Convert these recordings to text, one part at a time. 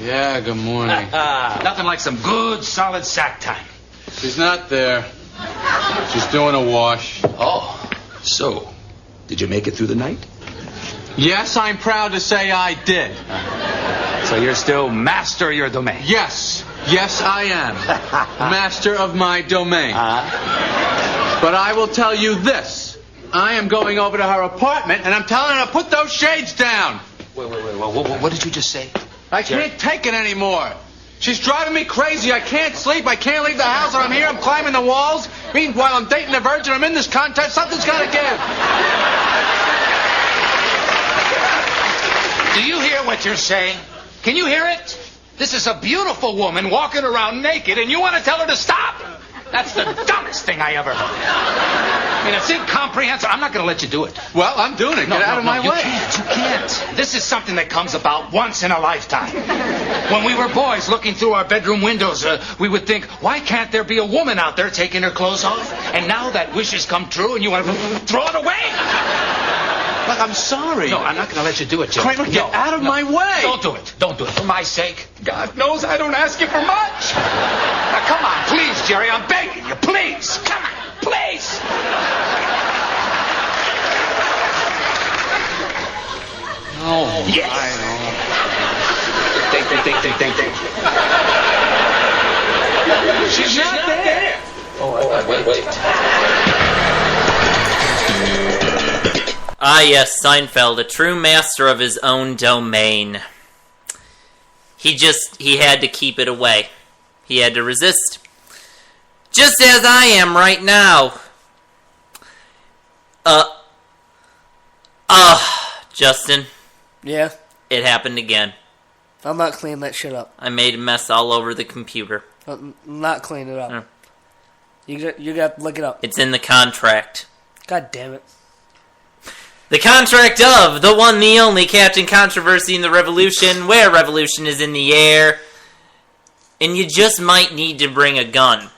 Yeah, good morning. Nothing like some good, solid sack time. She's not there. She's doing a wash. Oh, so, did you make it through the night? Yes, I'm proud to say I did. So you're still master of your domain? Yes, I am. Master of my domain. But I will tell you this. I am going over to her apartment, and I'm telling her to put those shades down. Wait. What did you just say? I can't take it anymore. She's driving me crazy. I can't sleep. I can't leave the house. And I'm here. I'm climbing the walls. Meanwhile, I'm dating a virgin. I'm in this contest. Something's got to give. Do you hear what you're saying? Can you hear it? This is a beautiful woman walking around naked, and you want to tell her to stop? That's the dumbest thing I ever heard. I mean, it's incomprehensible. I'm not going to let you do it. Well, I'm doing it. Get out of my way. You can't. This is something that comes about once in a lifetime. When we were boys looking through our bedroom windows, we would think, why can't there be a woman out there taking her clothes off? And now that wish has come true, and you want to throw it away? Look, I'm sorry. No, I'm not going to let you do it, Jerry. Kramer, get out of my way. Don't do it. Don't do it. For my sake. God knows I don't ask you for much. Now, come on, please, Jerry. I'm begging you. Please. Come on. Please. Oh, Yes. I Think. She's not there. Oh, wait. Ah, yes, Seinfeld, a true master of his own domain. He had to keep it away. He had to resist. Just as I am right now. Justin. Yeah? It happened again. I'm not cleaning that shit up. I made a mess all over the computer. I'm not cleaning it up. You got to look it up. It's in the contract. God damn it. The contract of the one, the only Captain Controversy in the Revolution, where revolution is in the air, and you just might need to bring a gun.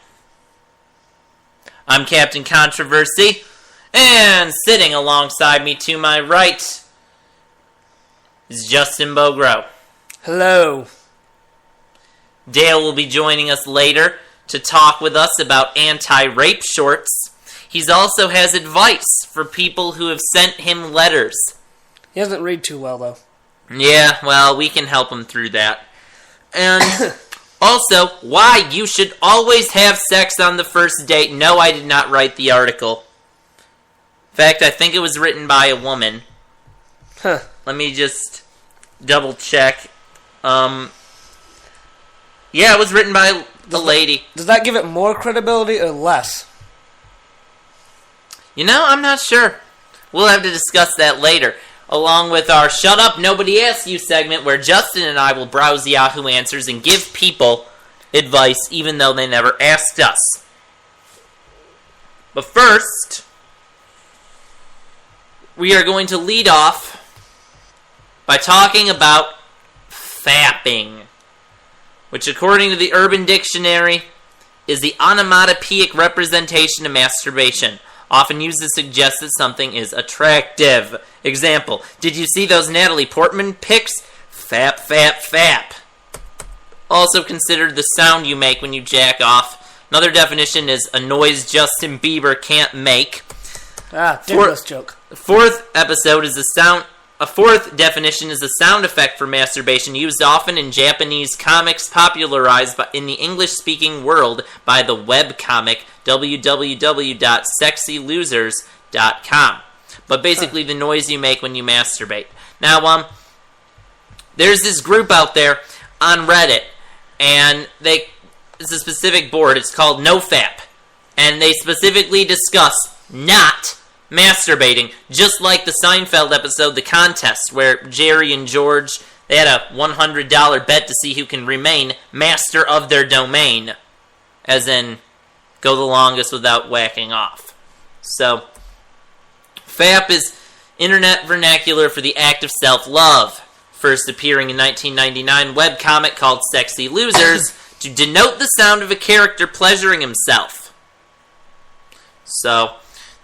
I'm Captain Controversy, and sitting alongside me to my right is Justin Bogro. Hello. Dale will be joining us later to talk with us about anti-rape shorts. He also has advice for people who have sent him letters. He doesn't read too well, though. Yeah, well, we can help him through that. And also, why you should always have sex on the first date. No, I did not write the article. In fact, I think it was written by a woman. Huh. Let me just double check. Yeah, it was written by a lady. Does that give it more credibility or less? You know, I'm not sure. We'll have to discuss that later, along with our Shut Up, Nobody Asks You segment, where Justin and I will browse Yahoo Answers and give people advice, even though they never asked us. But first, we are going to lead off by talking about fapping, which, according to the Urban Dictionary, is the onomatopoeic representation of masturbation, often used to suggest that something is attractive. Example, did you see those Natalie Portman pics? Fap, fap, fap. Also considered the sound you make when you jack off. Another definition is a noise Justin Bieber can't make. Dickless joke. Fourth definition is a sound effect for masturbation used often in Japanese comics popularized in the English-speaking world by the webcomic www.sexylosers.com. But basically the noise you make when you masturbate. Now, there's this group out there on Reddit, and it's a specific board. It's called NoFap. And they specifically discuss not masturbating, just like the Seinfeld episode, The Contest, where Jerry and George, they had a $100 bet to see who can remain master of their domain, as in go the longest without whacking off. So, FAP is internet vernacular for the act of self-love, first appearing in 1999 webcomic called Sexy Losers to denote the sound of a character pleasuring himself. So,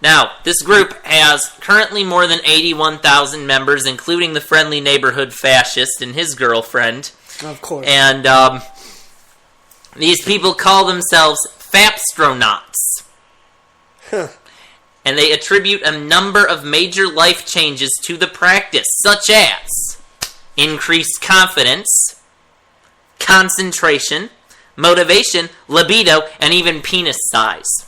now, this group has currently more than 81,000 members, including the friendly neighborhood fascist and his girlfriend. Of course. And these people call themselves Fapstronauts. Huh. And they attribute a number of major life changes to the practice, such as increased confidence, concentration, motivation, libido, and even penis size.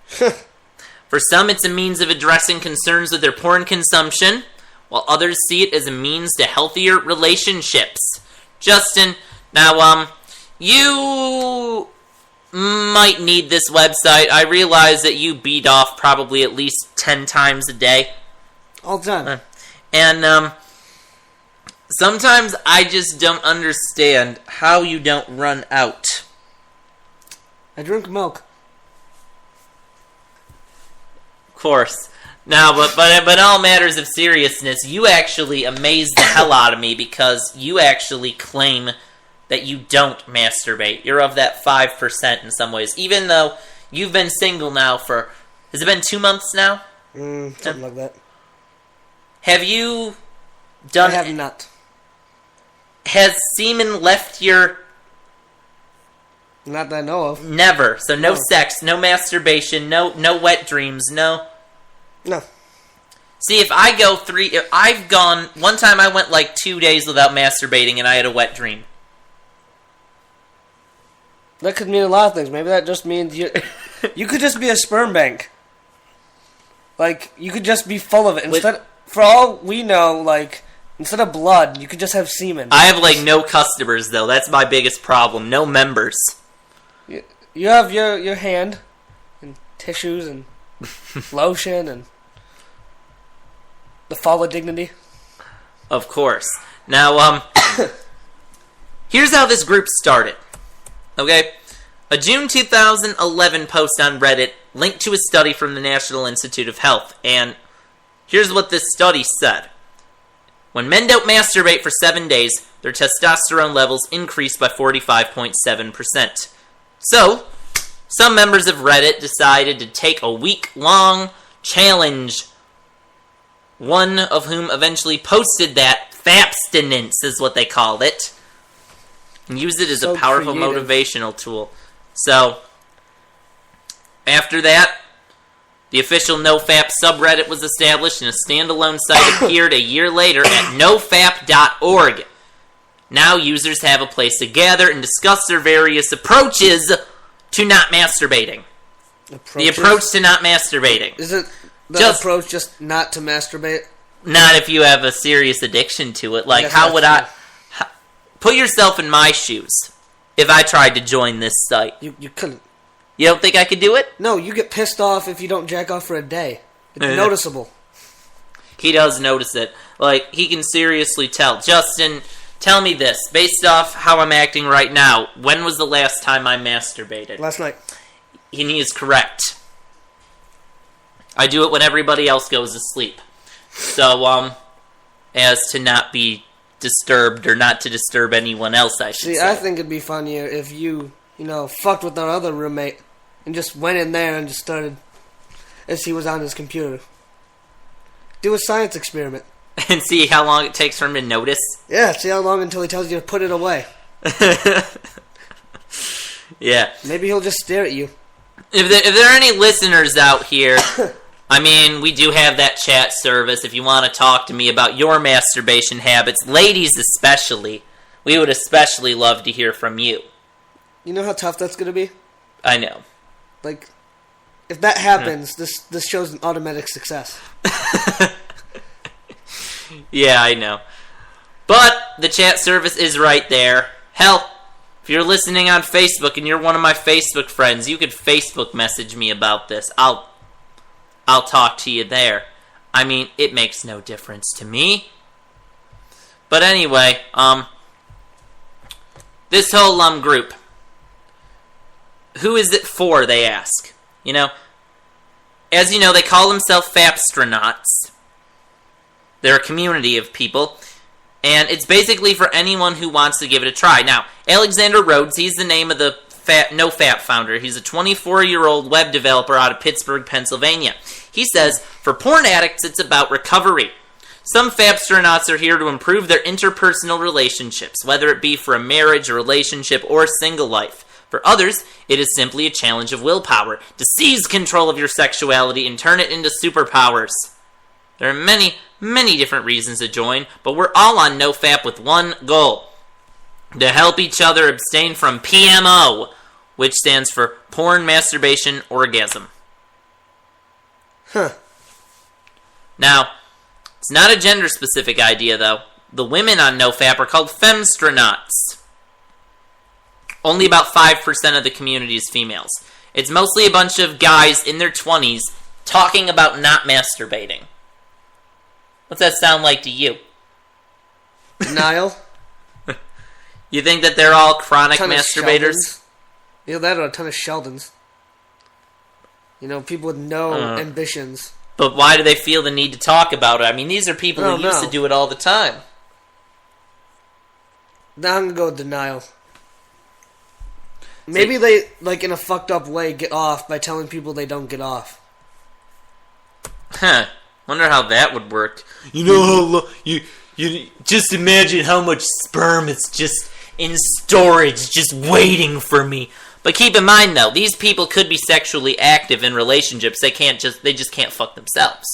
For some, it's a means of addressing concerns with their porn consumption, while others see it as a means to healthier relationships. Justin, now, you might need this website. I realize that you beat off probably at least 10 times a day. All the time. And, sometimes I just don't understand how you don't run out. I drink milk. Of course. No, but in all matters of seriousness, you actually amaze the hell out of me because you actually claim that you don't masturbate. You're of that 5% in some ways. Even though you've been single now for... Has it been 2 months now? Something like that. Have you done... I have not. Has semen left your... Not that I know of. Never. So no No. sex, no masturbation, no wet dreams, no... No. See, if I've gone... One time I went like 2 days without masturbating and I had a wet dream. That could mean a lot of things. Maybe that just means you could just be a sperm bank. Like, you could just be full of it. For all we know, like, instead of blood, you could just have semen. I have, like, no customers, though. That's my biggest problem. No members. You have your hand, and tissues, and lotion, and the fall of dignity. Of course. Now, here's how this group started. Okay? A June 2011 post on Reddit linked to a study from the National Institute of Health, and here's what this study said. When men don't masturbate for 7 days, their testosterone levels increase by 45.7%. So, some members of Reddit decided to take a week-long challenge, one of whom eventually posted that fabstinence is what they called it, and used it as a powerful motivational tool. So, after that, the official NoFap subreddit was established and a standalone site appeared a year later at nofap.org. Now users have a place to gather and discuss their various approaches to not masturbating. The approach to not masturbating. Is it the approach just not to masturbate? Not if you have a serious addiction to it. Like, how would I... Put yourself in my shoes if I tried to join this site. You couldn't. You don't think I could do it? No, you get pissed off if you don't jack off for a day. It's noticeable. He does notice it. Like, he can seriously tell. Justin, tell me this. Based off how I'm acting right now, when was the last time I masturbated? Last night. And he is correct. I do it when everybody else goes to sleep. So, as to not be disturbed or not to disturb anyone else, I should say. I think it'd be funnier if you fucked with our other roommate and just went in there and just started as he was on his computer. Do a science experiment. And see how long it takes for him to notice? Yeah, see how long until he tells you to put it away. Yeah. Maybe he'll just stare at you. If there are any listeners out here, I mean, we do have that chat service if you want to talk to me about your masturbation habits, ladies especially. We would especially love to hear from you. You know how tough that's going to be? I know. Like, if that happens, this show's an automatic success. Yeah, I know. But the chat service is right there. Hell, if you're listening on Facebook and you're one of my Facebook friends, you could Facebook message me about this. I'll talk to you there. I mean, it makes no difference to me. But anyway, this whole group, who is it for, they ask. As you know, they call themselves Fapstronauts. They're a community of people, and it's basically for anyone who wants to give it a try. Now, Alexander Rhodes, he's the name of the NoFap founder. He's a 24-year-old web developer out of Pittsburgh, Pennsylvania. He says, for porn addicts, it's about recovery. Some fapstronauts are here to improve their interpersonal relationships, whether it be for a marriage, a relationship, or single life. For others, it is simply a challenge of willpower to seize control of your sexuality and turn it into superpowers. There are many, many different reasons to join, but we're all on NoFap with one goal: to help each other abstain from PMO, which stands for porn, masturbation, orgasm. Huh. Now, it's not a gender-specific idea, though. The women on NoFap are called femstronauts. Only about 5% of the community is females. It's mostly a bunch of guys in their 20s talking about not masturbating. What's that sound like to you? Denial. You think that they're all chronic masturbators? Yeah, that or a ton of Sheldons. You know, people with no ambitions. But why do they feel the need to talk about it? I mean, these are people who used to do it all the time. Now I'm going to go with denial. Maybe they, like, in a fucked up way, get off by telling people they don't get off. Huh. Wonder how that would work. You know, you just imagine how much sperm is just in storage, just waiting for me. But keep in mind, though, these people could be sexually active in relationships. They just can't fuck themselves.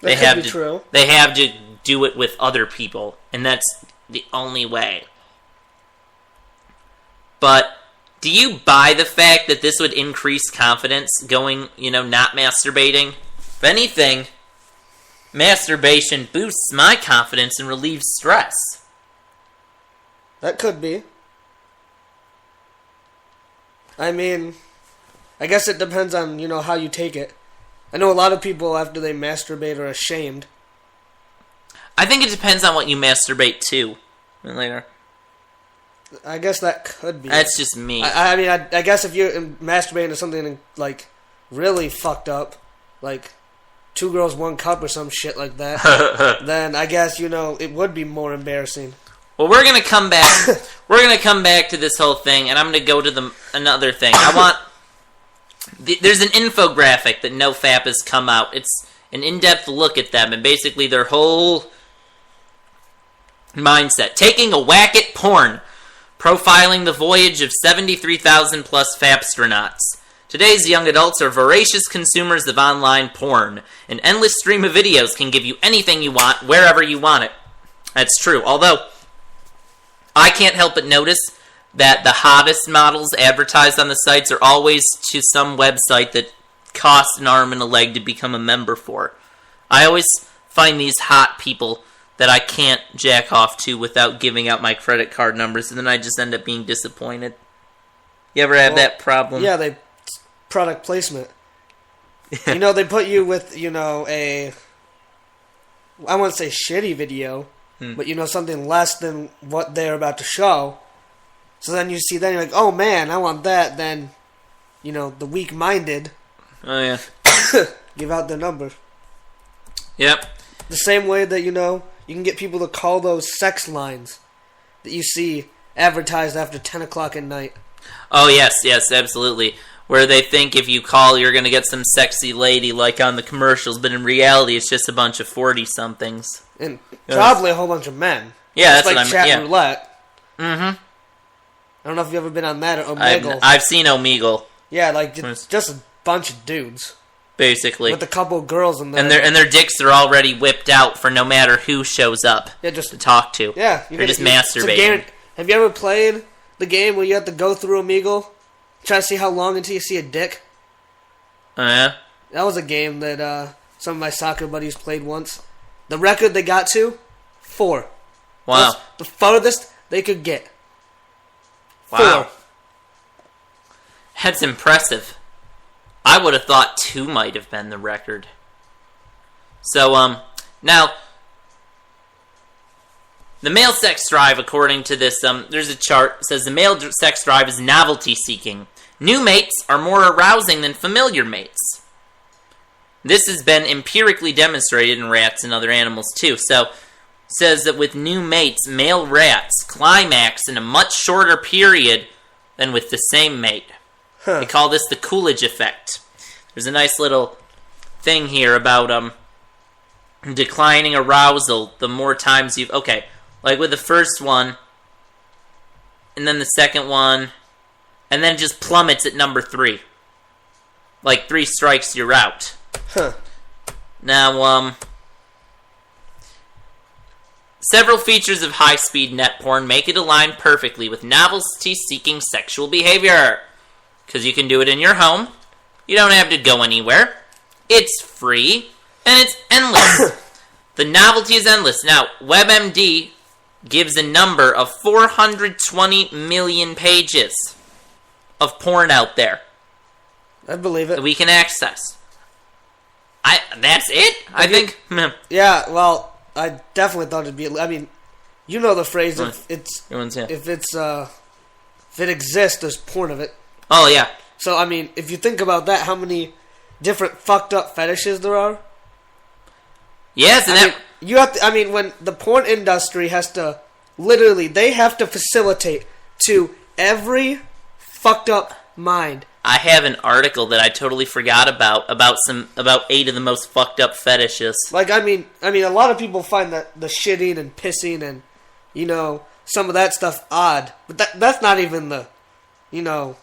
That could be true. They have to do it with other people, and that's the only way. But do you buy the fact that this would increase confidence going, not masturbating? If anything, masturbation boosts my confidence and relieves stress. That could be. I mean, I guess it depends on, how you take it. I know a lot of people, after they masturbate, are ashamed. I think it depends on what you masturbate to. Later. I guess that could be. That's just me. I mean, I guess if you're masturbating to something, like, really fucked up, like 2 Girls, 1 Cup or some shit like that, then I guess, it would be more embarrassing. Well, we're gonna come back. We're gonna come back to this whole thing, and I'm gonna go to another thing. There's an infographic that NoFap has come out. It's an in-depth look at them, and basically their whole mindset: taking a whack at porn, profiling the voyage of 73,000 plus fapstronauts. Today's young adults are voracious consumers of online porn. An endless stream of videos can give you anything you want, wherever you want it. That's true. Although, I can't help but notice that the hottest models advertised on the sites are always to some website that costs an arm and a leg to become a member for. I always find these hot people that I can't jack off to without giving out my credit card numbers, and then I just end up being disappointed. You ever have that problem? Yeah, product placement. They put you with, I wouldn't say shitty video, but, something less than what they're about to show. So then you're like, oh man, I want that. Then, the weak-minded give out their number. Yep. The same way that, you can get people to call those sex lines that you see advertised after 10 o'clock at night. Oh, yes, absolutely. Where they think if you call, you're going to get some sexy lady like on the commercials, but in reality, it's just a bunch of 40-somethings. And probably a whole bunch of men. Yeah, it's that's like what I mean. chat roulette. Mm-hmm. I don't know if you've ever been on that or Omegle. I've seen Omegle. Yeah, like just a bunch of dudes. Basically. With a couple of girls in there. And their dicks are already whipped out for no matter who shows up to talk to. Yeah. They're just masturbating. Have you ever played the game where you have to go through Omegle? Try to see how long until you see a dick? Oh, yeah? That was a game that some of my soccer buddies played once. The record they got to, 4. Wow. That's the farthest they could get. Wow. 4. That's impressive. I would have thought 2 might have been the record. So, now, the male sex drive, according to this, there's a chart, says the male sex drive is novelty-seeking. New mates are more arousing than familiar mates. This has been empirically demonstrated in rats and other animals, too. So, it says that with new mates, male rats climax in a much shorter period than with the same mate. Huh. They call this the Coolidge effect. There's a nice little thing here about declining arousal the more times you've... Okay, like with the first one, and then the second one, and then it just plummets at number 3. Like 3 strikes, you're out. Huh. Now, several features of high-speed net porn make it align perfectly with novelty-seeking sexual behavior. Because you can do it in your home. You don't have to go anywhere. It's free. And it's endless. The novelty is endless. Now, WebMD gives a number of 420 million pages of porn out there. I believe it. That we can access. That's it? I think... Yeah, well, I definitely thought it'd be... I mean, you know the phrase, if it exists, there's porn of it. Oh, yeah. So, I mean, if you think about that, how many different fucked up fetishes there are? Yes, and you have to, I mean, when the porn industry has to... Literally, they have to facilitate to every fucked up mind. I have an article that I totally forgot about 8 of the most fucked up fetishes. Like, I mean, a lot of people find that the shitting and pissing and, you know, some of that stuff odd. But that's not even the, you know,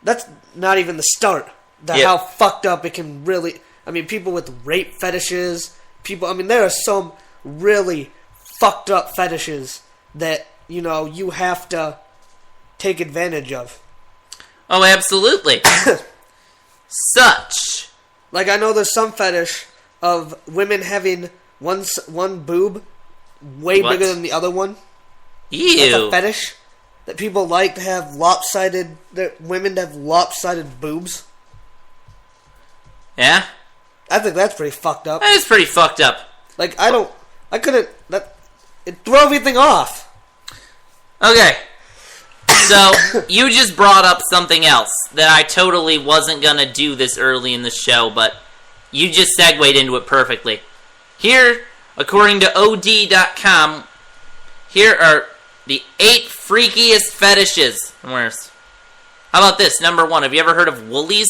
that's not even the start. How fucked up it can really... I mean, people with rape fetishes, people... I mean, there are some really fucked up fetishes that, you know, you have to take advantage of. Oh, absolutely. Such. Like, I know there's some fetish of women having one boob way bigger than the other one. Ew. That's a fetish that people like to have women to have lopsided boobs. Yeah? I think that's pretty fucked up. That is pretty fucked up. Like, it threw everything off. Okay. So, you just brought up something else that I totally wasn't going to do this early in the show, but you just segued into it perfectly. Here, according to OD.com, here are the 8 freakiest fetishes. How about this? Number 1, have you ever heard of woolies?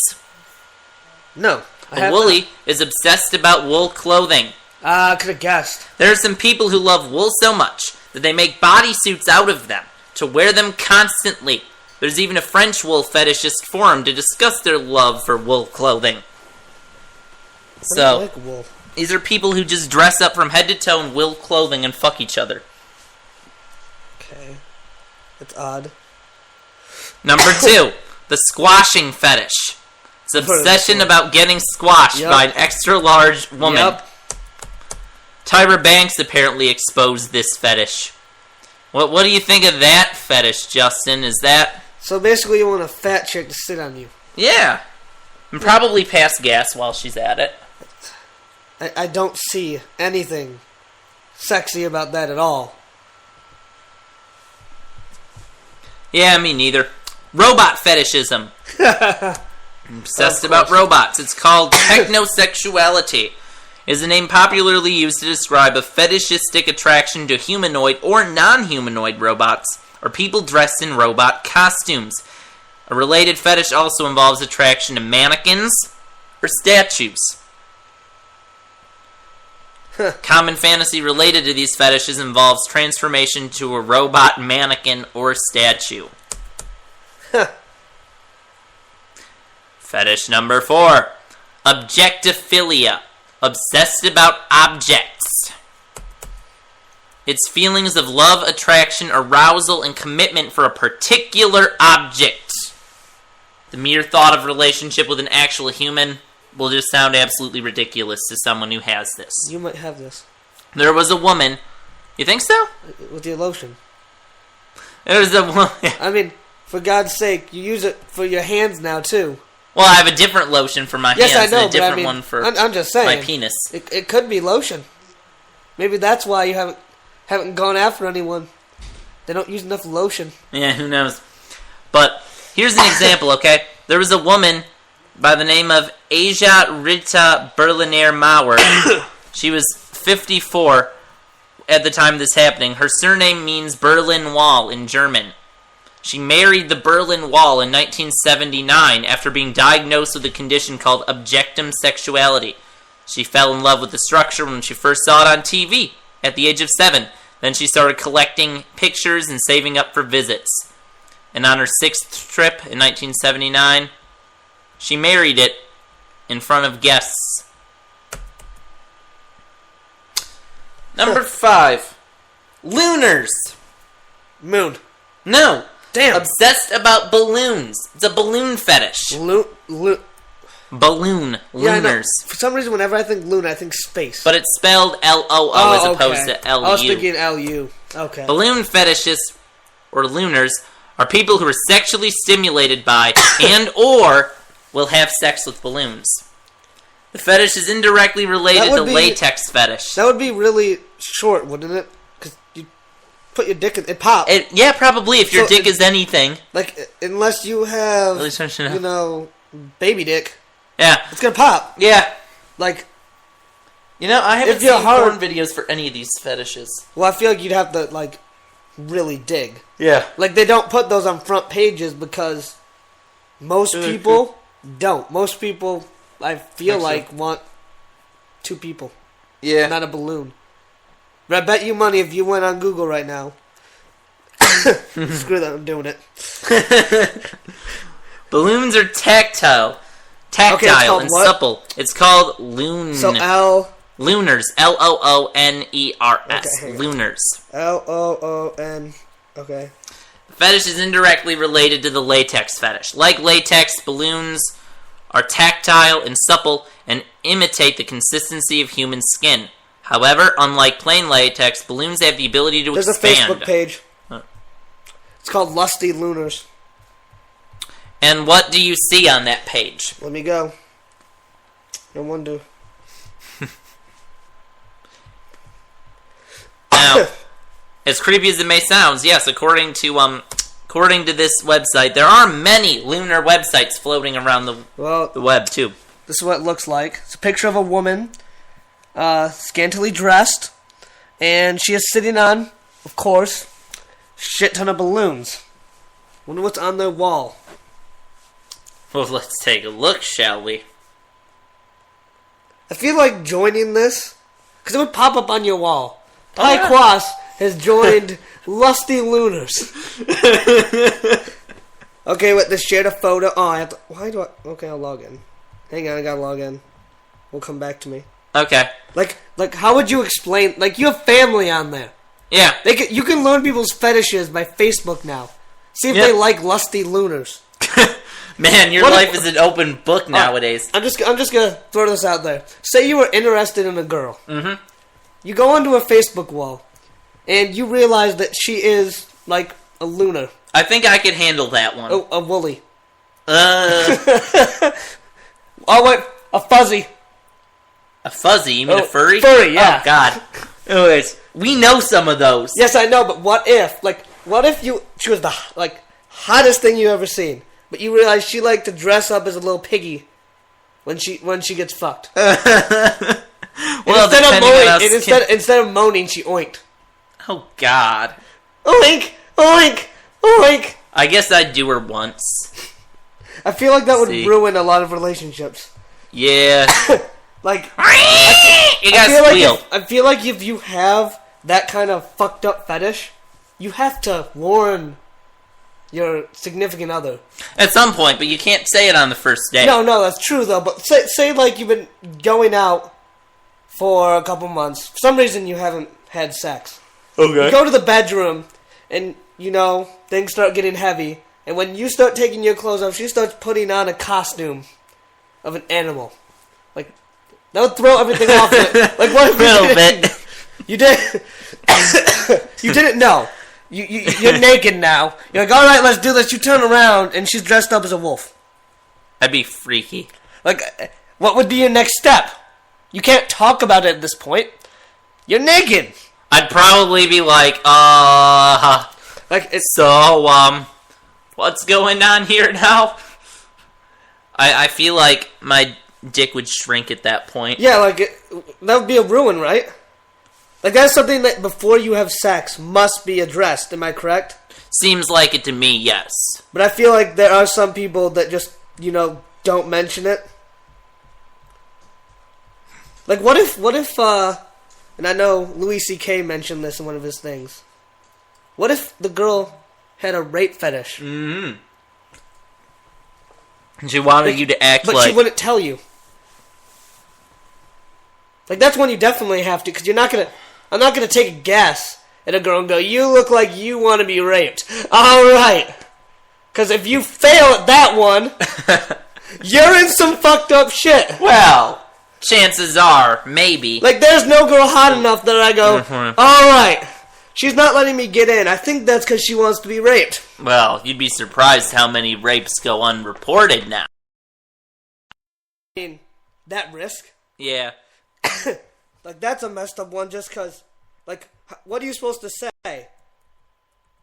No. A woolly is obsessed about wool clothing. I could have guessed. There are some people who love wool so much that they make bodysuits out of them to wear them constantly. There's even a French wool fetishist forum to discuss their love for wool clothing. So, like wool? These are people who just dress up from head to toe in wool clothing and fuck each other. Okay. That's odd. Number 2, the squashing fetish. It's obsession about getting squashed by an extra large woman. Yep. Tyra Banks apparently exposed this fetish. What do you think of that fetish, Justin? Is that... So basically you want a fat chick to sit on you. Yeah. And probably pass gas while she's at it. I don't see anything sexy about that at all. Yeah, me neither. Robot fetishism. I'm obsessed about robots. It's called technosexuality. Is a name popularly used to describe a fetishistic attraction to humanoid or non-humanoid robots, or people dressed in robot costumes. A related fetish also involves attraction to mannequins or statues. Common fantasy related to these fetishes involves transformation to a robot, mannequin, or statue. Fetish number 4. Objectophilia. Obsessed about objects. It's feelings of love, attraction, arousal, and commitment for a particular object. The mere thought of relationship with an actual human will just sound absolutely ridiculous to someone who has this. You might have this. There was a woman... You think so? With your lotion. There was a woman... I mean, for God's sake, you use it for your hands now, too. Well, I have a different lotion for my hands I know, and a different one for I'm just saying, my penis. It could be lotion. Maybe that's why you haven't gone after anyone. They don't use enough lotion. Yeah, who knows? But here's an example, okay? There was a woman by the name of Asia Rita Berliner Mauer. She was 54 at the time this happening. Her surname means Berlin Wall in German. She married the Berlin Wall in 1979 after being diagnosed with a condition called objectum sexuality. She fell in love with the structure when she first saw it on TV at the age of 7. Then she started collecting pictures and saving up for visits. And on her 6th trip in 1979, she married it in front of guests. Number 5. Lunars. Moon. No. Damn. Obsessed about balloons. It's a balloon fetish. Balloon. Yeah, Lunars. For some reason, whenever I think loon, I think space. But it's spelled L-O-O as opposed to L-U. I was thinking L-U. Okay. Balloon fetishists, or lunars, are people who are sexually stimulated by and or will have sex with balloons. The fetish is indirectly related to latex fetish. That would be really short, wouldn't it? Because you put your dick in it, pop. Yeah, probably, if your dick is anything. Like, unless you have, baby dick. Yeah. It's gonna pop. Yeah. Like, I haven't seen porn videos for any of these fetishes. Well, I feel like you'd have to, like, really dig. Yeah. Like, they don't put those on front pages because most people don't. Most people, I feel like, want 2 people. Yeah. Not a balloon. But I bet you money if you went on Google right now. Screw that, I'm doing it. Balloons are tactile and supple. It's called loon. So Lunars. L-O-O-N-E-R-S. Okay, Lunars. L-O-O-N. Okay. The fetish is indirectly related to the latex fetish. Like latex, balloons are tactile and supple and imitate the consistency of human skin. However, unlike plain latex, balloons have the ability to expand. There's a Facebook page. It's called Lusty Lunars. And what do you see on that page? Let me go. No wonder. Now, as creepy as it may sound, yes, according to this website, there are many lunar websites floating around the web too. This is what it looks like. It's a picture of a woman, scantily dressed, and she is sitting on, of course, shit ton of balloons. Wonder what's on their wall. Well, let's take a look, shall we? I feel like joining this, because it would pop up on your wall. Pi Quas has joined Lusty Lunars. Okay, wait, they shared a photo. Oh, I have to, okay, I'll log in. Hang on, I gotta log in. Will come back to me. Okay. Like, how would you explain, like, you have family on there. Yeah. You can learn people's fetishes by Facebook now. See if they like Lusty Lunars. Man, your life is an open book nowadays. I'm just gonna throw this out there. Say you were interested in a girl. Mm-hmm. You go onto her Facebook wall, and you realize that she is like a lunar. I think I could handle that one. A woolly. Oh wait, a fuzzy. A fuzzy? You mean a furry? Furry, yeah. Oh God. Anyways, we know some of those. Yes, I know, but what if she was the hottest thing you ever seen? But you realize she liked to dress up as a little piggy when she gets fucked. Well, instead of moaning, she oinked. Oh God! Oink, oink, oink. I guess I'd do her once. I feel like that would ruin a lot of relationships. Yeah. Like you gotta squeal. I feel like if you have that kind of fucked up fetish, you have to warn your significant other. At some point, but you can't say it on the first date. No, that's true though. But say like you've been going out for a couple months. For some reason you haven't had sex. Okay. You go to the bedroom and, things start getting heavy. And when you start taking your clothes off, she starts putting on a costume of an animal. Like, that would throw everything off it. Like, what if a little bit. You did. You didn't know. You're naked now. You're like, alright, let's do this. You turn around and she's dressed up as a wolf. That'd be freaky. Like, what would be your next step? You can't talk about it at this point. You're naked. I'd probably be like, what's going on here now? I feel like my dick would shrink at that point. Yeah, that would be a ruin, right? Like, that's something that before you have sex must be addressed, am I correct? Seems like it to me, yes. But I feel like there are some people that just, don't mention it. Like, what if, and I know Louis C.K. mentioned this in one of his things. What if the girl had a rape fetish? Mm-hmm. She wanted you to act but like... she wouldn't tell you. Like, that's one you definitely have to, because I'm not gonna take a guess at a girl and go, you look like you want to be raped. Alright. Because if you fail at that one, you're in some fucked up shit. Well... Chances are, maybe. Like, there's no girl hot enough that I go, alright, she's not letting me get in. I think that's because she wants to be raped. Well, you'd be surprised how many rapes go unreported now. I mean, that risk? Yeah. Like, that's a messed up one just because, like, what are you supposed to say?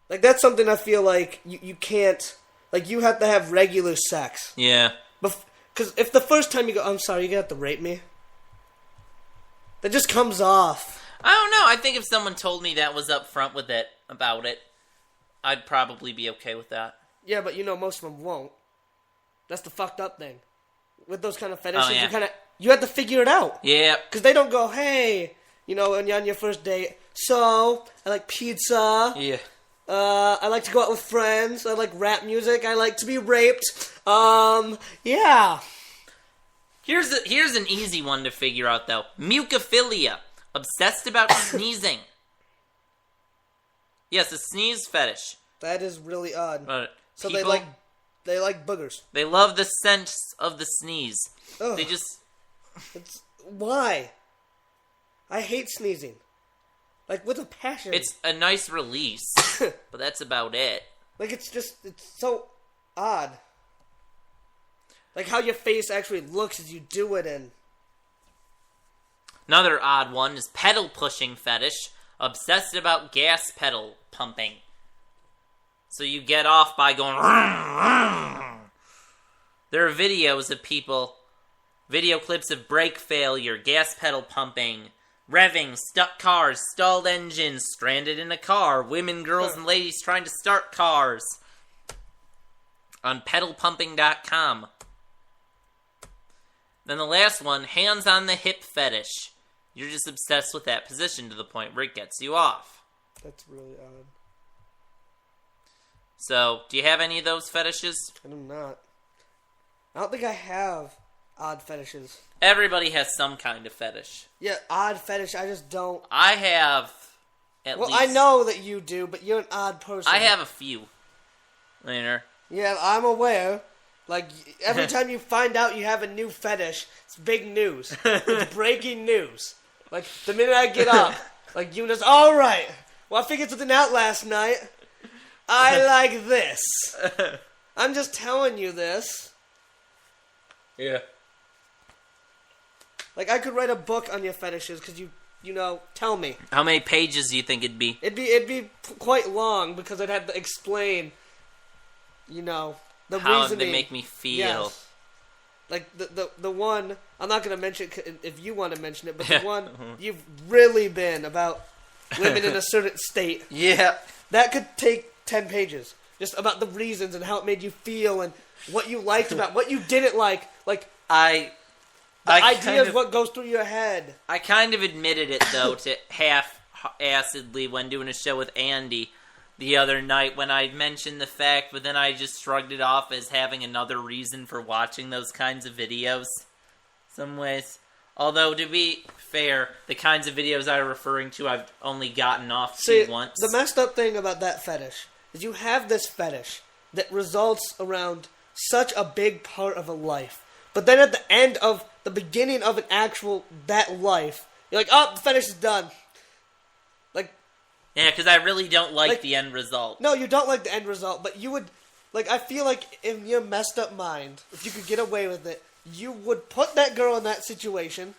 Like, that's something I feel like you can't, like, you have to have regular sex. Yeah. Because if the first time you go, I'm sorry, you're going to have to rape me. That just comes off. I don't know. I think if someone told me that was up front with it, about it, I'd probably be okay with that. Yeah, but you know most of them won't. That's the fucked up thing. With those kind of fetishes, you have to figure it out. Yeah. Because they don't go, hey, you know, when you're on your first date, so, I like pizza. Yeah. I like to go out with friends. I like rap music. I like to be raped. Yeah. Here's an easy one to figure out, though. Mucophilia. Obsessed about sneezing. Yes, a sneeze fetish. That is really odd. So people, they like boogers. They love the scent of the sneeze. Ugh. They just... Why? I hate sneezing. Like, with a passion. It's a nice release, but that's about it. Like, it's so odd. Like, how your face actually looks as you do it, and... Another odd one is pedal pushing fetish. Obsessed about gas pedal pumping. So you get off by going... There are videos of people... Video clips of brake failure, gas pedal pumping... Revving, stuck cars, stalled engines, stranded in a car, women, girls, and ladies trying to start cars. On pedalpumping.com. Then the last one, hands on the hip fetish. You're just obsessed with that position to the point where it gets you off. That's really odd. So, do you have any of those fetishes? I do not. I don't think I have odd fetishes. Everybody has some kind of fetish. Yeah, odd fetish, I just don't. I have at least... Well, I know that you do, but you're an odd person. I have a few. Later. Yeah, I'm aware. Like, every time you find out you have a new fetish, it's big news. It's breaking news. Like, the minute I get up, like, you just, alright, well, I figured something out last night. I like this. I'm just telling you this. Yeah. Like, I could write a book on your fetishes, because you know, tell me. How many pages do you think it'd be? It'd be quite long, because I'd have to explain, you know, the how reasoning. They make me feel. Yes. Like, the one, I'm not going to mention it if you want to mention it, but the one you've really been about women in a certain state. Yeah. That could take 10 pages. Just about the reasons and how it made you feel and what you liked about what you didn't like. Like, the ideas, what goes through your head. I kind of admitted it, though, to half-assedly when doing a show with Andy the other night when I mentioned the fact, but then I just shrugged it off as having another reason for watching those kinds of videos. Some ways. Although, to be fair, the kinds of videos I'm referring to I've only gotten off to once. The messed up thing about that fetish is you have this fetish that results around such a big part of a life. But then at the end of the beginning of that life, you're like, oh, the fetish is done. Like, yeah, because I really don't like the end result. No, you don't like the end result, but you would, like, I feel like in your messed up mind, if you could get away with it, you would put that girl in that situation,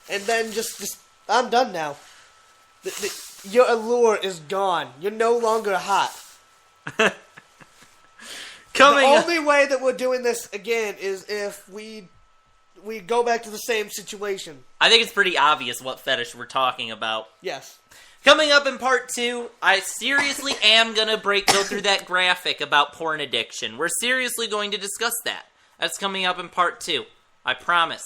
and then just I'm done now. Your allure is gone. You're no longer hot. The only way that we're doing this again is if we go back to the same situation. I think it's pretty obvious what fetish we're talking about. Yes. Coming up in part 2, I seriously am going to go through that graphic about porn addiction. We're seriously going to discuss that. That's coming up in part 2. I promise.